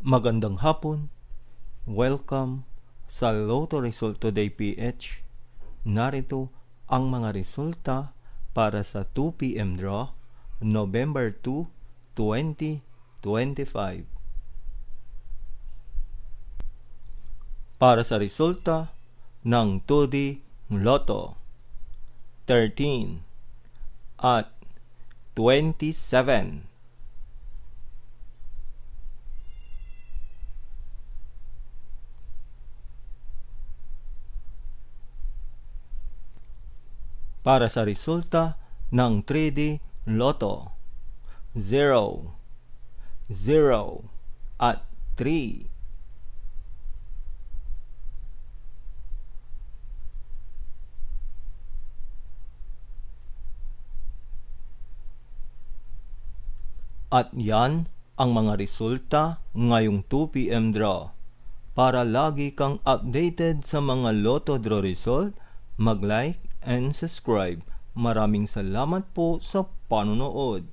Magandang hapon. Welcome sa Lotto Result Today PH. Narito ang mga resulta para sa 2 p.m. draw, November 2, 2025. Para sa resulta ng 2D Lotto, 13 at 27. Para sa resulta ng 3D Lotto, 0, 0 at 3. At yan ang mga resulta ngayong 2 p.m. draw. Para lagi kang updated sa mga Lotto draw result, mag-like and subscribe. Maraming salamat po sa panonood.